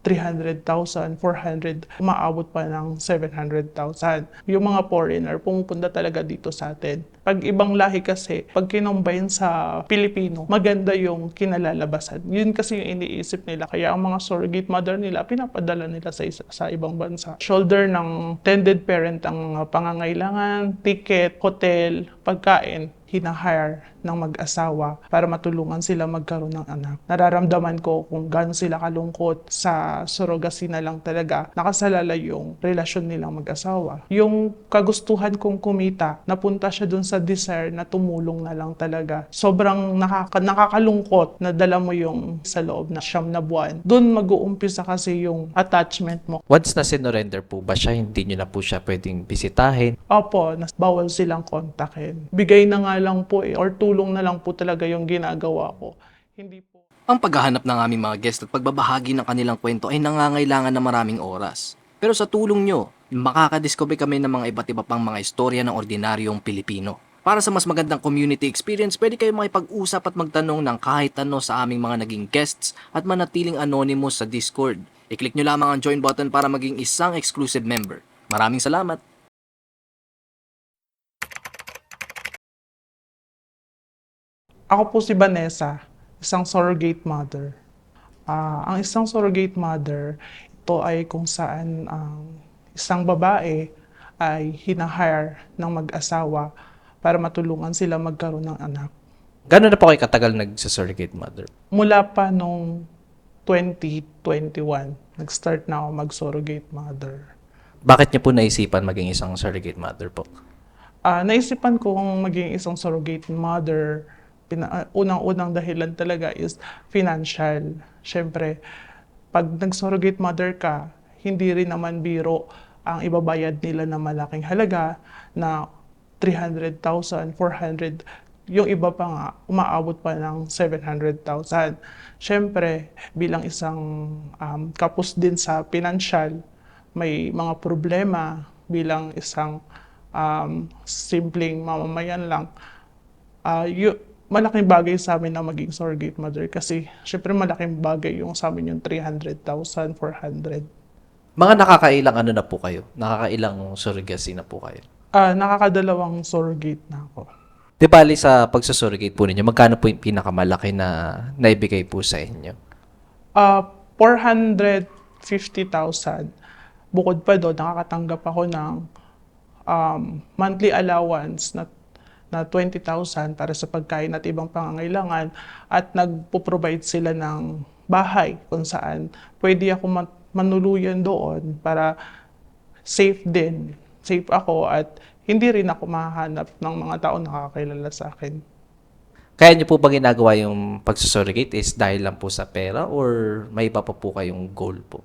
300,000, 400, umaabot pa ng 700,000. Yung mga foreigner, pumupunta talaga dito sa atin. Pag ibang lahi kasi, pag kinumbine sa Pilipino, maganda yung kinalalabasan. Yun kasi yung iniisip nila. Kaya ang mga surrogate mother nila, pinapadala nila sa ibang bansa. Shoulder ng tended parent ang mga pangangailangan, ticket, hotel, pagkain, hinahire ng mag-asawa para matulungan sila magkaroon ng anak. Nararamdaman ko kung gaano sila kalungkot sa surrogacy na lang talaga. Nakasalala yung relasyon nilang mag-asawa. Yung kagustuhan kong kumita, napunta siya dun sa desire na tumulong na lang talaga. Sobrang nakakalungkot na dala mo yung sa loob na 9 na buwan. Dun mag-uumpisa kasi yung attachment mo. Once na sinurrender po ba siya, hindi nyo na po siya pwedeng bisitahin? Opo, bawal silang kontakin. Bigay na nga lang po or tulong na lang po talaga yung ginagawa ko. Hindi po. Ang paghahanap ng aming mga guest at pagbabahagi ng kanilang kwento ay nangangailangan ng maraming oras. Pero sa tulong nyo, makakadiscover kami ng mga iba't iba pang mga istorya ng ordinaryong Pilipino. Para sa mas magandang community experience, pwede kayo makipag-usap at magtanong ng kahit ano sa aming mga naging guests at manatiling anonymous sa Discord. I-click nyo lamang ang join button para maging isang exclusive member. Maraming salamat! Ako po si Vanessa, isang surrogate mother. Ang isang surrogate mother, ito ay kung saan ang isang babae ay hinahire ng mag-asawa para matulungan sila magkaroon ng anak. Gano'n na po kayo katagal nagsa-surrogate mother? Mula pa nung 2021, nag-start na ako mag-surrogate mother. Bakit niyo po naisipan maging isang surrogate mother po? Naisipan kong maging isang surrogate mother, unang-unang dahilan talaga is financial. Siyempre, pag nag-surrogate mother ka, hindi rin naman biro ang ibabayad nila na malaking halaga na 300,000, 400, yung iba pa nga, umaabot pa ng 700,000. Siyempre, bilang isang kapos din sa financial, may mga problema bilang isang simpleng mamamayan lang. Malaking bagay sa amin na maging surrogate mother kasi syempre malaking bagay yung sa amin yung 300,000, 400. Mga nakakailang ano na po kayo? Nakakailang surrogacy na po kayo? Nakakadalawang surrogate na ako. Di bali sa pagsasurrogate po ninyo, magkano po yung pinakamalaki na naibigay po sa inyo? 450,000. Bukod pa doon, nakakatanggap ako ng monthly allowance na 20,000 para sa pagkain at ibang pangangailangan at nagpo-provide sila ng bahay kung saan pwede ako manuluyan doon para safe din. Safe ako at hindi rin ako mahahanap ng mga tao nakakilala sa akin. Kaya niyo po ba ginagawa yung pagsasurrogate is dahil lang po sa pera or may iba pa po kayong goal po?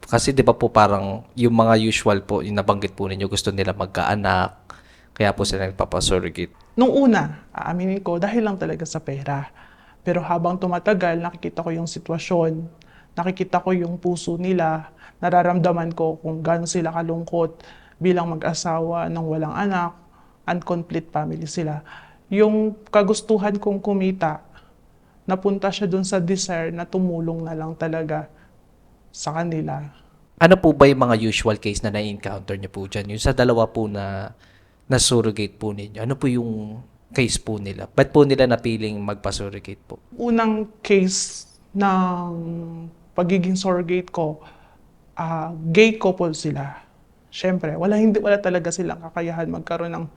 Kasi di ba po parang yung mga usual po, yung nabanggit po ninyo, gusto nila magkaanak, kaya po sila nagpapasurrogate. Nung una, aaminin ko, dahil lang talaga sa pera. Pero habang tumatagal, nakikita ko yung sitwasyon, nakikita ko yung puso nila, nararamdaman ko kung gaano sila kalungkot bilang mag-asawa ng walang anak, incomplete family sila. Yung kagustuhan kong kumita, napunta siya dun sa desire na tumulong na lang talaga sa kanila. Ano po ba yung mga usual case na na-encounter niyo po dyan? Yung sa dalawa po na surrogate po ninyo, ano po yung case po nila? Ba't po nila napiling magpa-surrogate po? Unang case ng pagiging surrogate ko, gay couple sila. Siyempre, wala talaga silang kakayahan magkaroon ng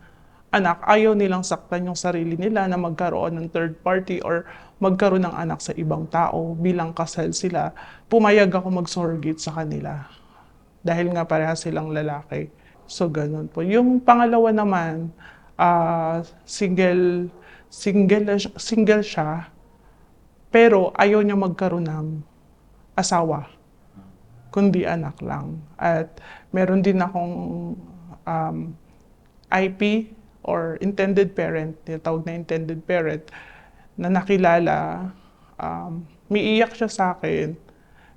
anak. Ayaw nilang saktan yung sarili nila na magkaroon ng third party or magkaroon ng anak sa ibang tao bilang kasal sila. Pumayag ako mag-surrogate sa kanila dahil nga parehas silang lalaki. So, ganun po. Yung pangalawa naman, single siya, pero ayaw niya magkaroon ng asawa, kundi anak lang. At meron din akong IP or intended parent, tinatawag na intended parent, na nakilala. Umiiyak siya sa akin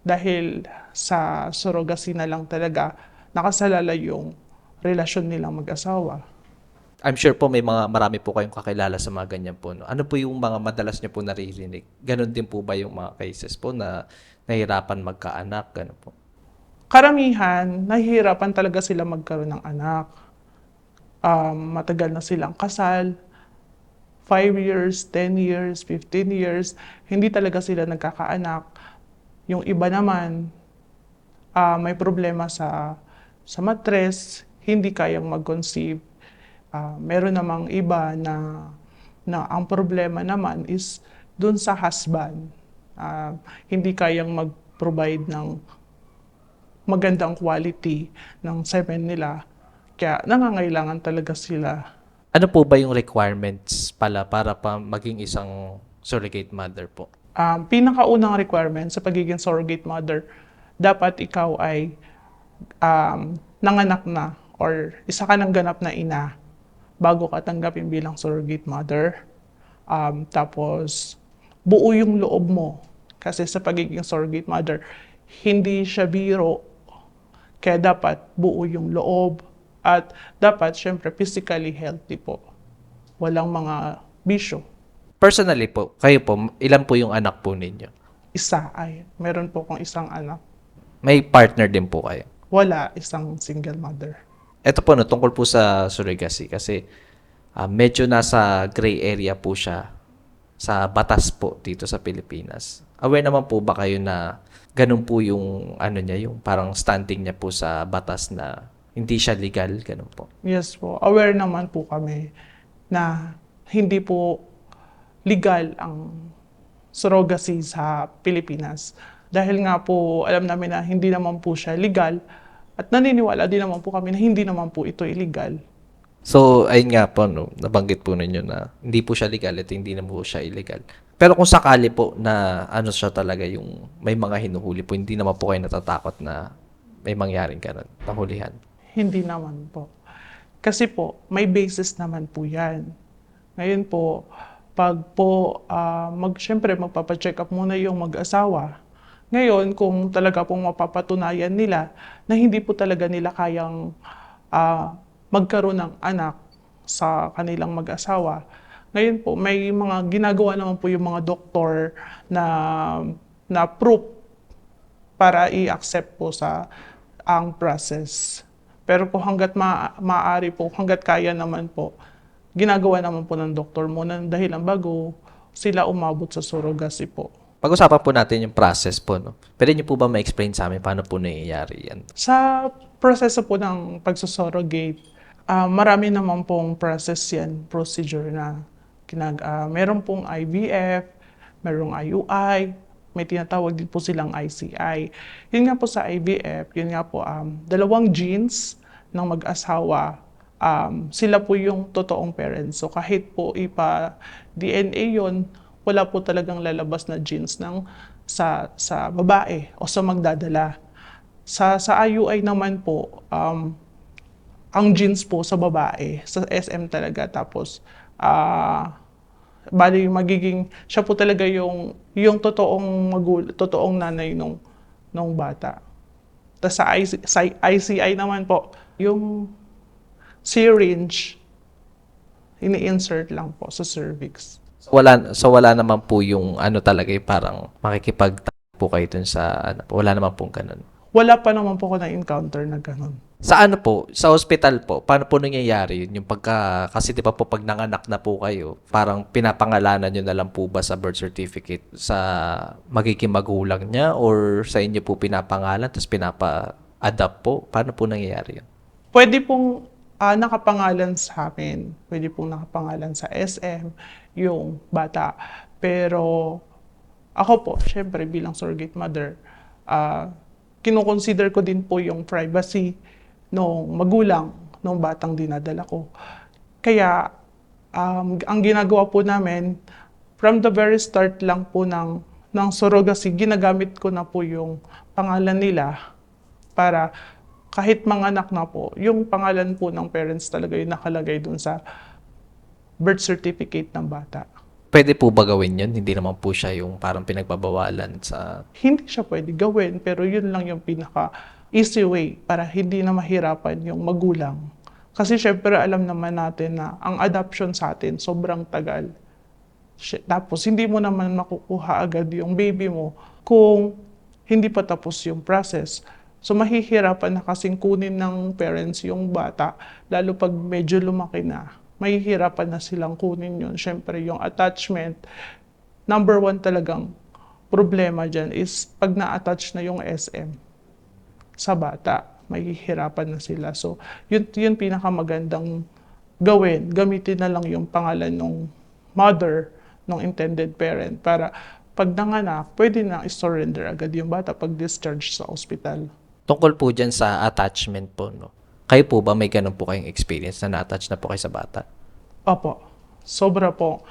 dahil sa surrogacy na lang talaga nakasalala yung relasyon nilang mag-asawa. I'm sure po marami po kayong kakilala sa mga ganyan po. No? Ano po yung mga madalas niyo po naririnig? Ganon din po ba yung mga cases po na nahihirapan magkaanak? Ganon po. Karamihan, nahihirapan talaga sila magkaroon ng anak. Matagal na silang kasal, 5 years, 10 years, 15 years, hindi talaga sila nagkakaanak. Yung iba naman, may problema sa matres, hindi kayang mag-conceive. Meron namang iba na ang problema naman is dun sa husband. Hindi kayang mag-provide ng magandang quality ng semen nila. Kaya nangangailangan talaga sila. Ano po ba yung requirements pala para pa maging isang surrogate mother po? Pinakaunang requirement sa pagiging surrogate mother, dapat ikaw ay nanganak na or isa ka ng ganap na ina bago ka tanggapin bilang surrogate mother. Tapos, buo yung loob mo. Kasi sa pagiging surrogate mother, hindi siya biro. Kaya dapat buo yung loob. At dapat, syempre, physically healthy po. Walang mga bisyo. Personally po, kayo po, ilan po yung anak po ninyo? Meron po akong isang anak. May partner din po kayo? Wala, isang single mother. Ito po, no, tungkol po sa surrogacy kasi medyo nasa gray area po siya sa batas po dito sa Pilipinas. Aware naman po ba kayo na ganun po yung yung parang standing niya po sa batas na hindi siya legal, ganun po? Yes po, aware naman po kami na hindi po legal ang surrogacy sa Pilipinas. Dahil nga po alam namin na hindi naman po siya legal at naniniwala din naman po kami na hindi naman po ito illegal. So, ayun nga po, no, nabanggit po ninyo na hindi po siya legal at hindi na po siya illegal. Pero kung sakali po na siya talaga yung may mga hinuhuli po, hindi naman po kayo natatakot na may mangyaring ganun, nahulihan? Hindi naman po. Kasi po, may basis naman po yan. Ngayon po, pag po, syempre magpapacheck up muna yung mag-asawa. Ngayon, kung talaga pong mapapatunayan nila na hindi po talaga nila kayang magkaroon ng anak sa kanilang mag-asawa, ngayon po, may mga ginagawa naman po yung mga doktor na proof para i-accept po sa ang process. Pero po hanggat maaari po, hanggat kaya naman po, ginagawa naman po ng doktor muna dahil ang bago sila umabot sa surrogacy po. Pag-usapan po natin yung process po, no? Pwede niyo po ba ma-explain sa amin paano po nangyayari yan? Sa proseso po ng pagsusurrogate, marami naman pong process yan, procedure na meron pong IVF, merong IUI, may tinatawag din po silang ICI. Yun nga po sa IVF, yun nga po, dalawang genes ng mag-asawa, sila po yung totoong parents. So kahit po ipa-DNA yun, wala po talagang lalabas na genes sa babae o sa magdadala. Sa IUI naman po, ang genes po sa babae, sa SM talaga. Tapos, bali siya po talaga yung totoong nanay nung bata. Tapos sa ICI naman po, yung syringe, ini-insert lang po sa cervix. So wala naman po yung talaga parang makikipag po kayo dun sa wala naman pong ganun. Wala pa naman po ako na-encounter na ganun. Sa po, sa hospital po, paano po nangyayari yun? Yung kasi di ba po pag nanganak na po kayo, parang pinapangalanan nyo na lang po ba sa birth certificate sa magiging magulang niya or sa inyo po pinapangalan tapos pinapa-adapt po? Paano po nangyayari yun? Pwede pong nakapangalan sa amin, pwede pong nakapangalan sa SM, yung bata. Pero ako po, syempre bilang surrogate mother, kinoconsider ko din po yung privacy ng magulang ng batang dinadala ko. Kaya ang ginagawa po namin, from the very start lang po ng surrogacy, ginagamit ko na po yung pangalan nila para kahit manganak na po, yung pangalan po ng parents talaga yung nakalagay dun sa birth certificate ng bata. Pwede po ba gawin yun? Hindi naman po siya yung parang pinagbabawalan sa... Hindi siya pwede gawin, pero yun lang yung pinaka easy way para hindi na mahirapan yung magulang Kasi syempre alam naman natin na ang adoption sa atin sobrang tagal. Tapos hindi mo naman makukuha agad yung baby mo kung hindi pa tapos yung process. So mahihirapan na kasing kunin ng parents yung bata, lalo pag medyo lumaki na. Mahihirapan na silang kunin yun. Syempre yung attachment, number one talagang problema dyan is pag na-attach na yung SM sa bata, mahihirapan na sila. So yun pinakamagandang gawin. Gamitin na lang yung pangalan ng mother, ng intended parent, para pag nanganak, pwede na i-surrender agad yung bata pag discharge sa ospital. Tungkol po dyan sa attachment po, no? Kayo po ba may ganun po kayong experience na na-attach na po kayo sa bata? Opo, sobra po.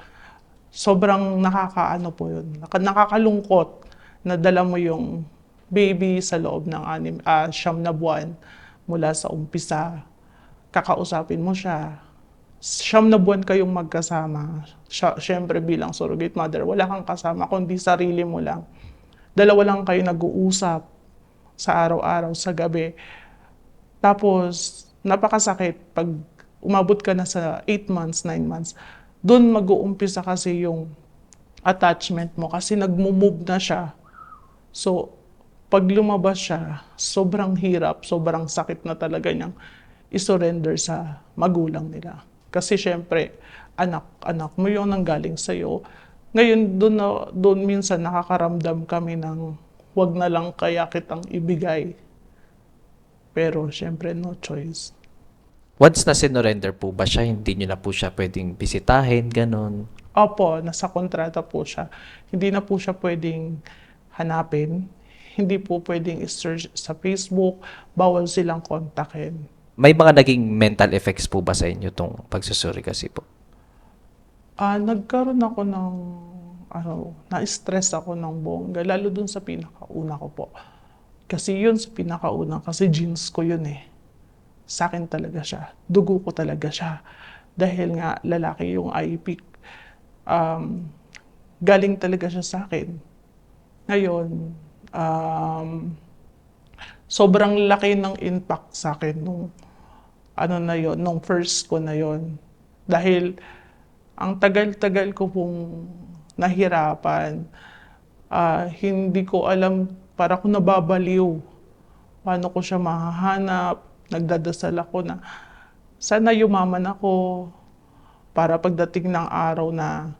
Sobrang nakakaano po yun. Nakakalungkot na dala mo yung baby sa loob ng 9 na buwan mula sa umpisa. Kakausapin mo siya. 9 na buwan kayong magkasama. Siyempre bilang surrogate mother, wala kang kasama kundi sarili mo lang. Dalawa lang kayo nag-uusap sa araw-araw, sa gabi. Tapos, napakasakit pag umabot ka na sa 8 months, 9 months. Doon mag-uumpisa kasi yung attachment mo kasi nagmo-move na siya. So, pag lumabas siya, sobrang hirap, sobrang sakit na talaga niyang isurrender sa magulang nila. Kasi syempre, anak mo yung nanggaling sa'yo. Ngayon, doon minsan nakakaramdam kami ng wag na lang kaya kitang ibigay. Pero syempre, no choice. Once na sinurrender po ba siya, hindi nyo na po siya pwedeng bisitahin, ganun? Opo, nasa kontrata po siya. Hindi na po siya pwedeng hanapin. Hindi po pwedeng i-search sa Facebook. Bawal silang kontakin. May mga naging mental effects po ba sa inyo tong pagsusurrogacy po? Nagkaroon ako ng, na-stress ako ng bongga, lalo dun sa pinakauna ko po. Kasi yun sa pinakauna, kasi genes ko yun eh. Sa akin talaga siya. Dugo ko talaga siya. Dahil nga lalaki yung IEP, galing talaga siya sa akin. Ngayon, sobrang laki ng impact sa akin nung nung first ko na yon. Dahil ang tagal-tagal ko pong nahirapan, hindi ko alam, para ko nababaliw. Paano ko siya mahahanap? Nagdadasal ako na sana yumaman ako para pagdating ng araw na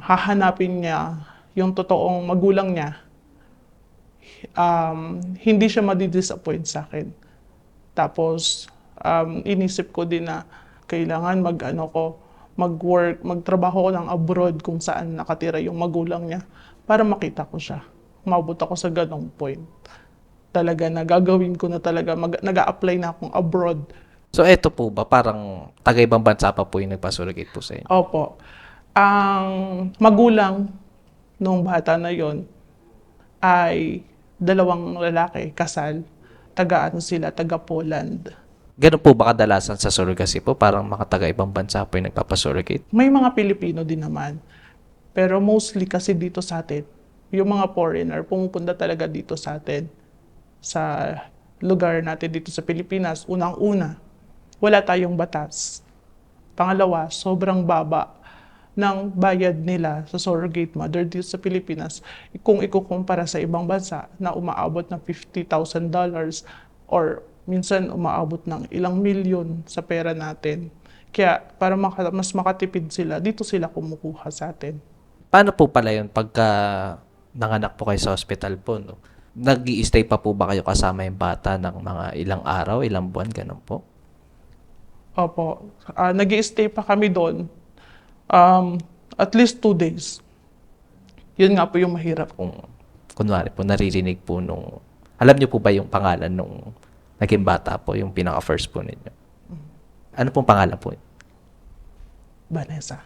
hahanapin niya yung totoong magulang niya, hindi siya madi-disappoint sa akin. Tapos, inisip ko din na kailangan mag-work, magtrabaho ko ng abroad kung saan nakatira yung magulang niya para makita ko siya. Umabot ako sa ganong point. Talaga na gagawin ko na talaga, nag-a-apply na akong abroad. So eto po ba, parang taga-ibang bansa pa po yung nagpasurrogate po sa inyo? Opo. Ang magulang nung bata na yon ay 2 lalaki, kasal. Taga Poland. Ganun po ba kadalasan sa surrogacy po? Parang mga taga-ibang bansa po yung nagpapasurrogate? May mga Pilipino din naman. Pero mostly kasi dito sa atin, yung mga foreigner, pumupunta talaga dito sa atin. Sa lugar natin dito sa Pilipinas, unang-una, wala tayong batas. Pangalawa, sobrang baba ng bayad nila sa surrogate mother dito sa Pilipinas kung ikukumpara sa ibang bansa na umaabot ng $50,000 or minsan umaabot ng ilang milyon sa pera natin. Kaya para mas makatipid sila, dito sila kumukuha sa atin. Paano po pala yun pagka nanganak po kayo sa hospital po, no? Nag-i-stay pa po ba kayo kasama yung bata ng mga ilang araw, ilang buwan, ganun po? Opo. Nag-i-stay pa kami doon. At least 2 days. Yun nga po yung mahirap. Kung kunwari po, naririnig po nung... Alam niyo po ba yung pangalan nung naging bata po, yung pinaka-first po ninyo? Ano pong pangalan po? Vanessa.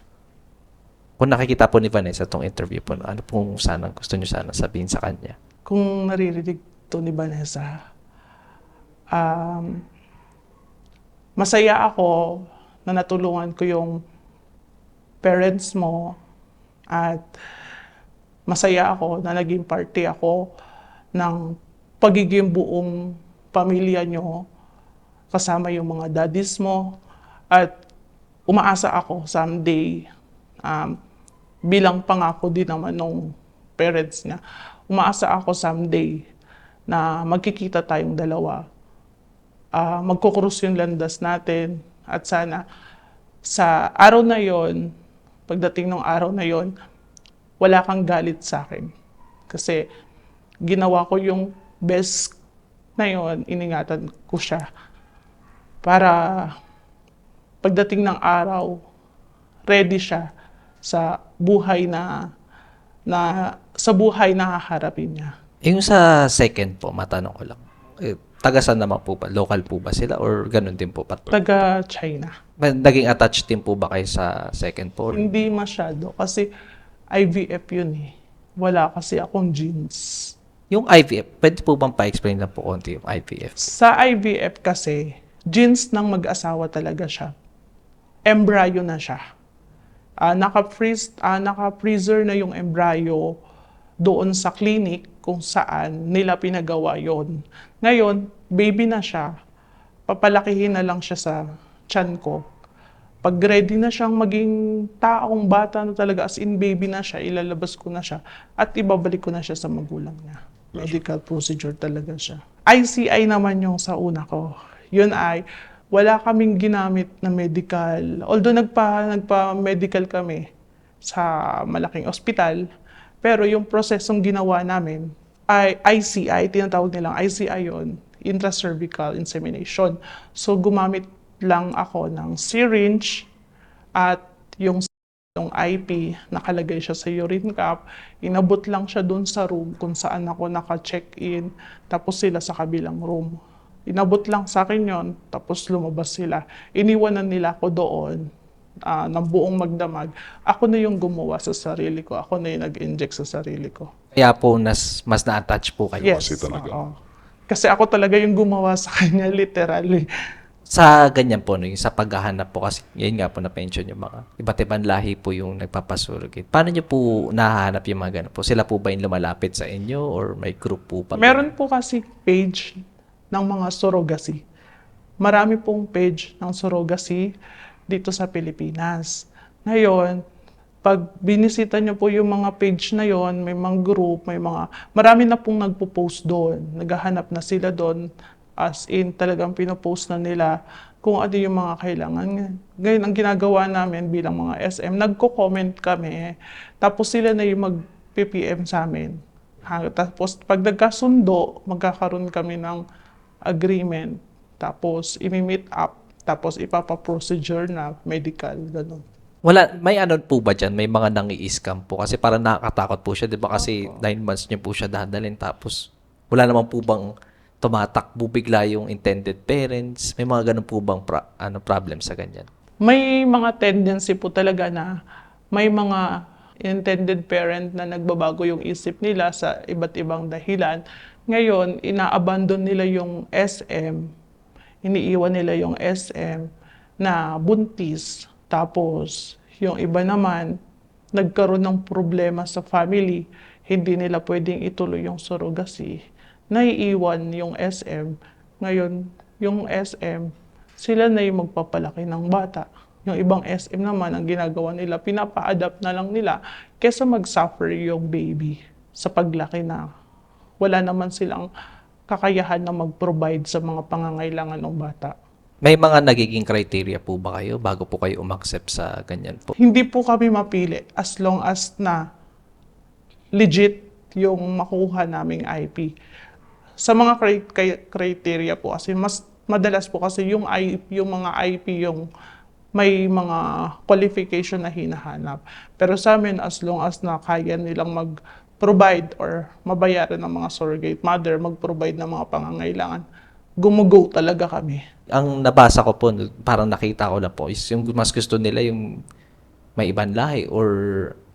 Kung nakikita po ni Vanessa itong interview po, ano pong gusto niyo sana sabihin sa kanya? Kung naririnig to ni Vanessa, masaya ako na natulungan ko yung parents mo at masaya ako na naging party ako ng pagiging buong pamilya nyo kasama yung mga daddies mo. At umaasa ako someday, bilang pangako din naman nung parents niya, umaasa ako someday na magkikita tayong dalawa. Magkukrus yung landas natin at sana sa araw na yon, pagdating ng araw na yon, wala kang galit sa akin. Kasi ginawa ko yung best na yon, iningatan ko siya para pagdating ng araw, ready siya sa buhay sa buhay na haharapin niya. Yung sa second po, matanong ko lang. Taga saan naman po ba? Local po ba sila or ganun din po? Taga China. Naging attached din po ba kayo sa second po? Hindi masyado kasi IVF yun eh. Wala kasi akong genes. Yung IVF, pwede po bang pa-explain lang po konti yung IVF? Sa IVF kasi, genes ng mag-asawa talaga siya. Embryo na siya. Naka-freezer na yung embryo doon sa clinic kung saan nila pinagawa yon. Ngayon, baby na siya, papalakihin na lang siya sa tiyan ko. Pag ready na siyang maging taong bata na talaga, as in baby na siya, ilalabas ko na siya at ibabalik ko na siya sa magulang niya. Medical procedure talaga siya. ICI naman yung sa una ko. Yun ay, wala kaming ginamit na medical. Although nagpa-medical kami sa malaking ospital, pero yung prosesong ginawa namin ay ICI, tinatawag nilang ICI yun, intracervical insemination. So gumamit lang ako ng syringe at yung IP, nakalagay siya sa urine cup, inabot lang siya doon sa room kung saan ako naka-check-in, tapos sila sa kabilang room. Inabot lang sa akin yon, tapos lumabas sila. Iniwanan nila ako doon ng buong magdamag. Ako na yung gumawa sa sarili ko. Ako na yung nag-inject sa sarili ko. Kaya po mas na-attach po kayo. Yes. Kasi talaga. Oo. Kasi ako talaga yung gumawa sa kanya, literally. Sa ganyan po, no, yung sa paghahanap po kasi, yun nga po na-pension yung mga iba't ibang lahi po yung nagpapasurrogate. Paano nyo po nahahanap yung mga ganun po? Sila po ba yung lumalapit sa inyo or may group po pa? Meron po kasi page ng mga surrogacy. Marami pong page ng surrogacy dito sa Pilipinas. Ngayon, pag binisita nyo po yung mga page na yon, may mga group, marami na pong nagpo-post doon. Naghahanap na sila doon, as in talagang pinopost na nila kung ano yung mga kailangan. Ngayon, ang ginagawa namin bilang mga SM, nagko-comment kami, tapos sila na yung mag-PPM sa amin. Tapos pag nagkasundo, magkakaroon kami ng agreement, tapos imi-meet up, tapos ipapa-procedure na medical, gano'n. May ano po ba dyan? May mga nangi-scam po? Kasi parang nakakatakot po siya, di ba? Kasi 9 months niyo po siya dadalhin, tapos wala naman po bang tumatakbo bigla yung intended parents? May mga ganun po bang problem sa ganyan? May mga tendency po talaga na may mga intended parent na nagbabago yung isip nila sa iba't ibang dahilan. Ngayon, ina-abandon nila yung SM, iniiwan nila yung SM na buntis. Tapos, yung iba naman, nagkaroon ng problema sa family, hindi nila pwedeng ituloy yung surrogacy. Naiiwan yung SM. Ngayon, yung SM, sila na yung magpapalaki ng bata. Yung ibang SM naman, ang ginagawa nila, pinapa-adapt na lang nila kesa mag-suffer yung baby sa paglaki na wala naman silang kakayahan na mag-provide sa mga pangangailangan ng bata. May mga nagiging criteria po ba kayo bago po kayo umaccept sa ganyan po? Hindi po kami mapili as long as na legit yung makuha naming IP. Sa mga criteria po kasi mas madalas po kasi yung mga IP yung may mga qualification na hinahanap. Pero sa amin, as long as na kaya nilang mag-provide or mabayaran ng mga surrogate mother, mag-provide ng mga pangangailangan, gumugo talaga kami. Ang nabasa ko po, parang nakita ko lang po, is yung mas gusto nila yung may ibang lahi or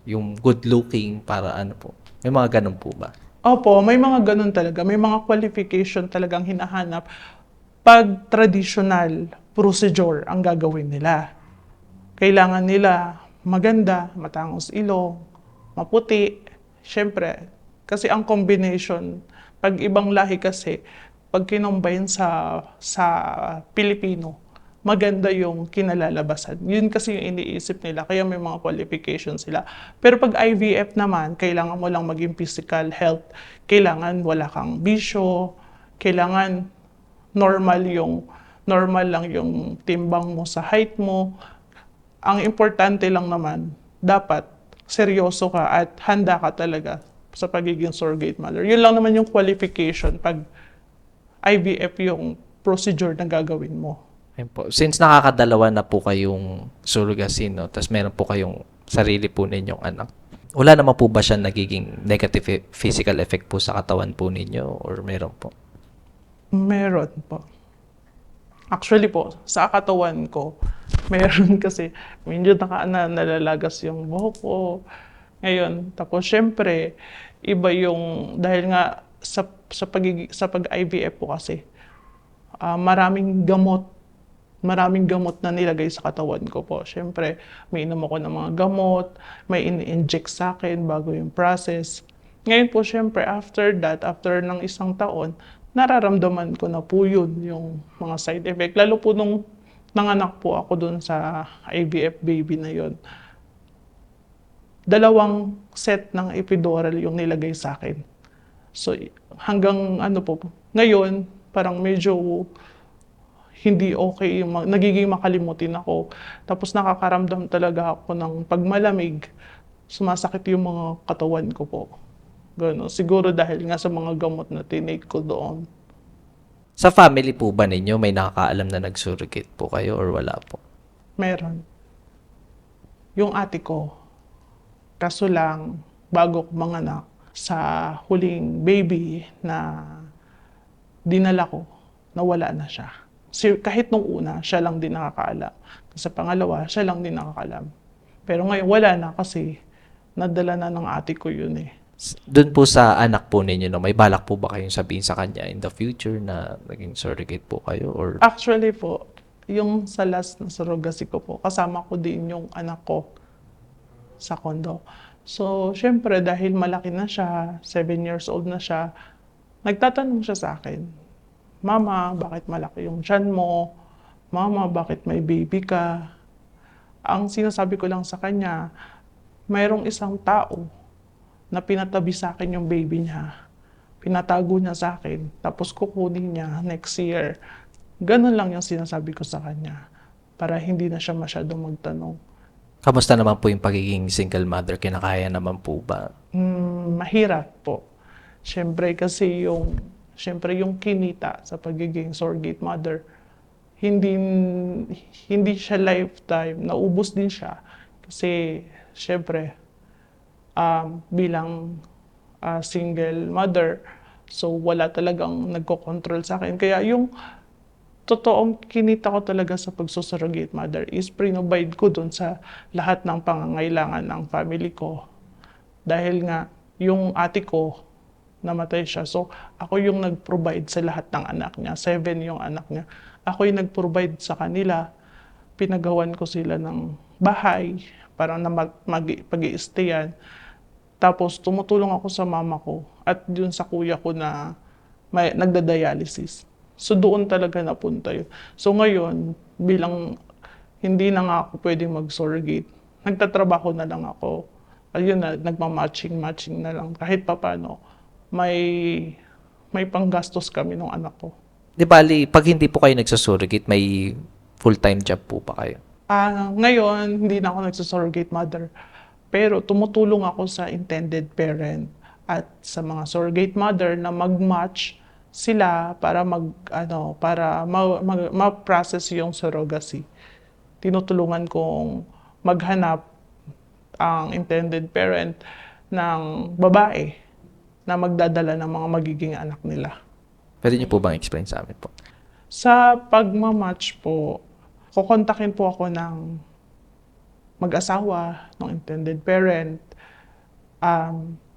yung good looking para ano po. May mga ganun po ba? Opo, may mga ganun talaga. May mga qualification talagang hinahanap pag traditional procedure ang gagawin nila. Kailangan nila maganda, matangos ilong, maputi. Siyempre, kasi ang combination, pag ibang lahi kasi, pag kinombine sa Pilipino, maganda yung kinalalabasan. Yun kasi yung iniisip nila, kaya may mga qualifications sila. Pero pag IVF naman, kailangan mo lang maging physical health. Kailangan wala kang bisyo, kailangan normal lang yung timbang mo sa height mo. Ang importante lang naman, dapat seryoso ka at handa ka talaga sa pagiging surrogate mother. Yun lang naman yung qualification pag IVF yung procedure na gagawin mo. Ayun po. Since nakakadalawa na po kayong surrogacy, no, tapos meron po kayong sarili po ninyong anak, wala naman po ba siya nagiging negative physical effect po sa katawan po ninyo or meron po? Meron po. Actually po, sa katawan ko, meron kasi medyo nalalagas yung buhok ko. Ngayon, tapos syempre, iba yung, dahil nga sa pag-IVF po kasi, maraming gamot na nilagay sa katawan ko po. Syempre, may inom ako ng mga gamot, may ini-inject sa akin bago yung process. Ngayon po, syempre, after ng 1 taon, nararamdaman ko na po yun, yung mga side effect. Lalo po nung nanganak po ako dun sa IVF baby na yun. 2 set ng epidural yung nilagay sa akin. So, hanggang ngayon, parang medyo hindi okay, nagiging makalimutin ako. Tapos nakakaramdam talaga ako ng pagmalamig, sumasakit yung mga katawan ko po. Gano'n. Siguro dahil nga sa mga gamot na tinake ko doon. Sa family po ba ninyo, may nakakaalam na nag-surrogate po kayo or wala po? Meron. Yung ate ko, kaso lang, bago ko manganak, sa huling baby na dinala ko, nawala na siya. Kahit nung una, siya lang din nakakaalam. Sa pangalawa, siya lang din nakakaalam. Pero ngayon, wala na kasi nadala na ng ate ko yun eh. Doon po sa anak po ninyo, no, may balak po ba kayong sabihin sa kanya in the future na naging surrogate po kayo? Or Actually po, yung sa last na surrogacy ko po, kasama ko din yung anak ko sa condo. So, syempre, dahil malaki na siya, 7 years old na siya, nagtatanong siya sa akin, Mama, bakit malaki yung tiyan mo? Mama, bakit may baby ka? Ang sinasabi ko lang sa kanya, mayroong isang tao na pinatabi sa akin yung baby niya. Pinatago niya sa akin, tapos kukunin niya next year. Ganun lang yung sinasabi ko sa kanya para hindi na siya masyadong magtanong. kamusta naman po yung pagiging single mother? Kinakaya naman po ba? Mahirap po. Siyempre kasi yung kinita sa pagiging surrogate mother, hindi siya lifetime, naubos din siya. Kasi siyempre, bilang single mother, so wala talagang nagko-control sa akin. Kaya yung totoong kinita ko talaga sa pagsusurrogate mother is provide ko dun sa lahat ng pangangailangan ng family ko. Dahil nga, yung ate ko, namatay siya. So, ako yung nag-provide sa lahat ng anak niya. 7 yung anak niya. Ako yung nag-provide sa kanila. Pinagawan ko sila ng bahay para na pag-i-stayan. Tapos, tumutulong ako sa mama ko at yun sa kuya ko na nagda-dialysis. So, doon talaga napunta yun. So, ngayon, bilang hindi na nga ako pwedeng mag-surrogate, nagtatrabaho na lang ako. Ayun na, nagmamatching na lang. Kahit papano, may panggastos kami ng anak ko. Di bali, pag hindi po kayo nagsasurrogate, may full-time job po pa kayo? Ngayon, hindi na ako nagsusurrogate mother. Pero tumutulong ako sa intended parent at sa mga surrogate mother na mag-match sila para ma-process yung surrogacy. Tinutulungan kong maghanap ang intended parent ng babae na magdadala ng mga magiging anak nila. Pwede niyo po bang explain sa amin po? Sa pagmamatch po, kukontakin po ako ng mag-asawa, ng intended parent.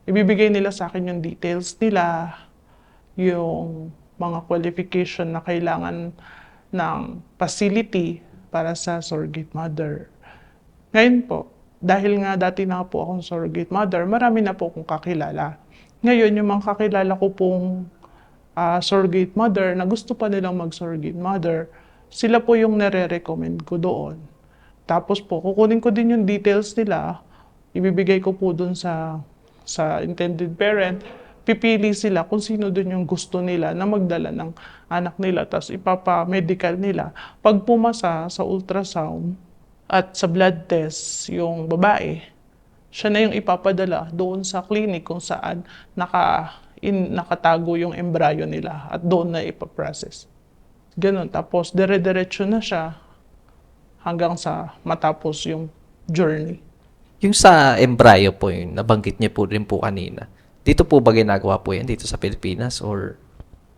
Ibibigay nila sa akin yung details nila, yung mga qualification na kailangan ng facility para sa surrogate mother. Ngayon po, dahil nga dati na po akong surrogate mother, marami na po akong kakilala. Ngayon, yung mga kakilala ko pong surrogate mother na gusto pa nilang mag-surrogate mother, sila po yung nare-recommend ko doon. Tapos po, kukunin ko din yung details nila, ibibigay ko po doon sa intended parent, pipili sila kung sino doon yung gusto nila na magdala ng anak nila, tapos ipapa-medical nila. Pag pumasa sa ultrasound at sa blood test yung babae, siya na yung ipapadala doon sa clinic kung saan nakatago yung embryo nila at doon na ipaprocess. Ganun. Tapos, dire-diretso na siya hanggang sa matapos yung journey. Yung sa embryo po, yung nabanggit niyo po rin po kanina, dito po ba ginagawa po yan dito sa Pilipinas or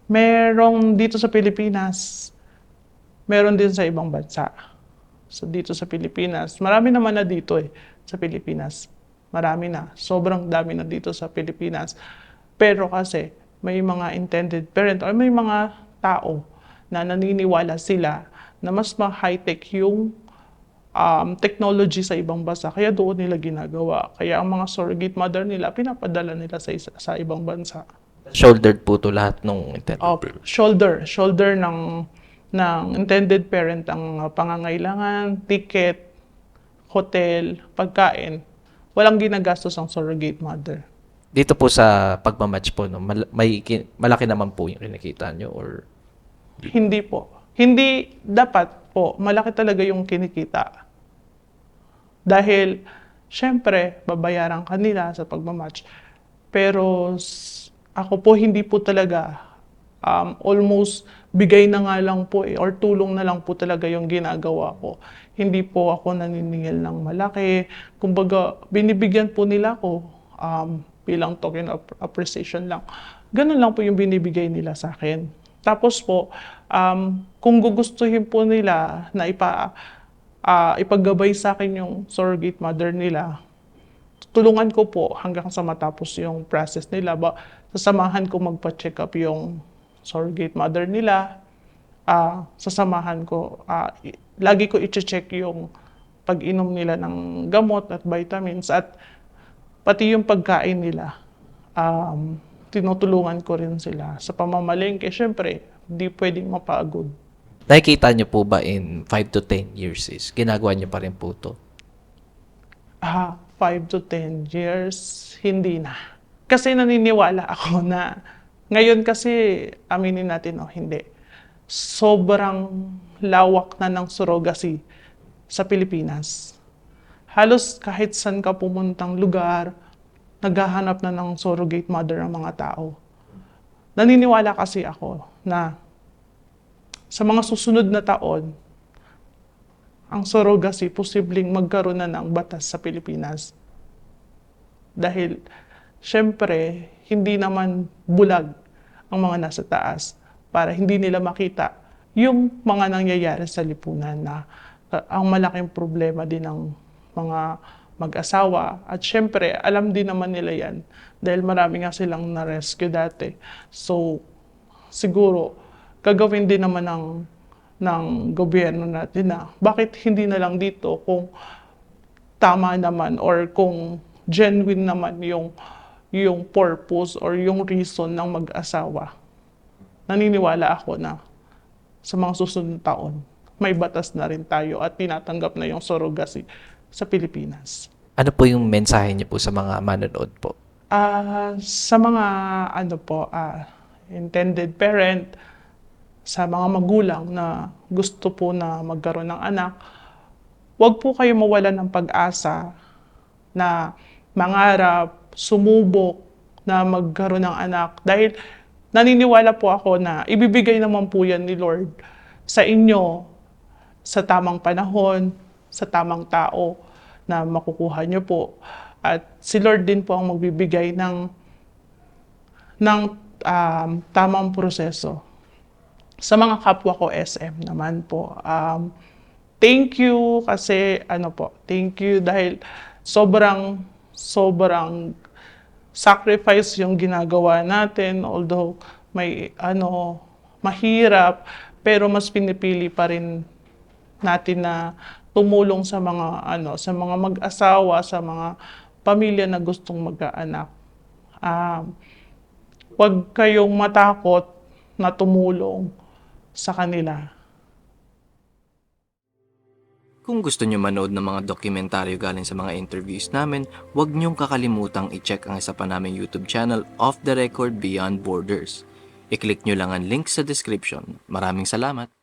Merong dito sa Pilipinas, meron din sa ibang bansa. So dito sa Pilipinas, marami naman na dito sa Pilipinas. Marami na. Sobrang dami na dito sa Pilipinas. Pero kasi may mga intended parent or may mga tao na naniniwala sila na mas ma-high-tech yung technology sa ibang bansa. Kaya doon nila ginagawa. Kaya ang mga surrogate mother nila, pinapadala nila sa ibang bansa. shouldered po to lahat nung intended? Shoulder ng intended parent ang pangangailangan, ticket, hotel, pagkain. Walang ginagastos ang surrogate mother. Dito po sa pagmamatch po, no, malaki naman po yung kinikita nyo or Hindi po. Hindi dapat po, malaki talaga yung kinikita. Dahil, syempre, babayaran kanila sa pagmamatch. Pero ako po, hindi po talaga almost bigay na nga lang po or tulong na lang po talaga yung ginagawa ko. Hindi po ako naniningil ng malaki. Kumbaga, binibigyan po nila ako bilang token of appreciation lang. Ganun lang po yung binibigay nila sa akin. Tapos po, kung gugustuhin po nila na ipaggabay sa akin yung surrogate mother nila, tulungan ko po hanggang sa matapos yung process nila. Sasamahan ko magpa-check up yung surrogate mother nila. Sasamahan ko, lagi ko i-check yung pag-inom nila ng gamot at vitamins at pati yung pagkain nila. Tinutulungan ko rin sila. Sa pamamalengke, syempre, di pwedeng mapagod. nakikita nyo po ba in 5 to 10 years is ginagawa nyo pa rin po to? 5 to 10 years, hindi na. Kasi naniniwala ako na, ngayon kasi, aminin natin hindi. Sobrang lawak na ng surrogacy sa Pilipinas. Halos kahit saan ka pumuntang lugar, naghahanap na ng surrogate mother ang mga tao. Naniniwala kasi ako na sa mga susunod na taon, ang surrogacy posibleng magkaroon na ng batas sa Pilipinas. Dahil, syempre, hindi naman bulag ang mga nasa taas para hindi nila makita yung mga nangyayari sa lipunan na ang malaking problema din ng mga mag-asawa. At syempre, alam din naman nila yan dahil marami nga silang na-rescue dati. So, siguro, gagawin din naman ng gobyerno natin na bakit hindi na lang dito kung tama naman or kung genuine naman yung purpose or yung reason ng mag-asawa. Naniniwala ako na sa mga susunod taon, may batas na rin tayo at tinatanggap na yung surrogacy sa Pilipinas. Ano po yung mensahe niyo po sa mga manonood po? Sa mga intended parent, sa mga magulang na gusto po na magkaroon ng anak, huwag po kayo mawalan ng pag-asa na mangarap, sumubok na magkaroon ng anak. Dahil naniniwala po ako na ibibigay naman po yan ni Lord sa inyo sa tamang panahon, sa tamang tao na makukuha nyo po. At si Lord din po ang magbibigay ng tamang proseso. Sa mga kapwa ko SM naman po, thank you kasi thank you dahil sobrang sacrifice yung ginagawa natin, although may mahirap, pero mas pinipili pa rin natin na tumulong sa mga mag-asawa, sa mga pamilya na gustong mag-aanak. Huwag kayong matakot na tumulong sa kanila. Kung gusto nyo manood ng mga dokumentaryo galing sa mga interviews namin, huwag nyong kakalimutang i-check ang isa pa naming YouTube channel, Off the Record Beyond Borders. I-click nyo lang ang link sa description. Maraming salamat!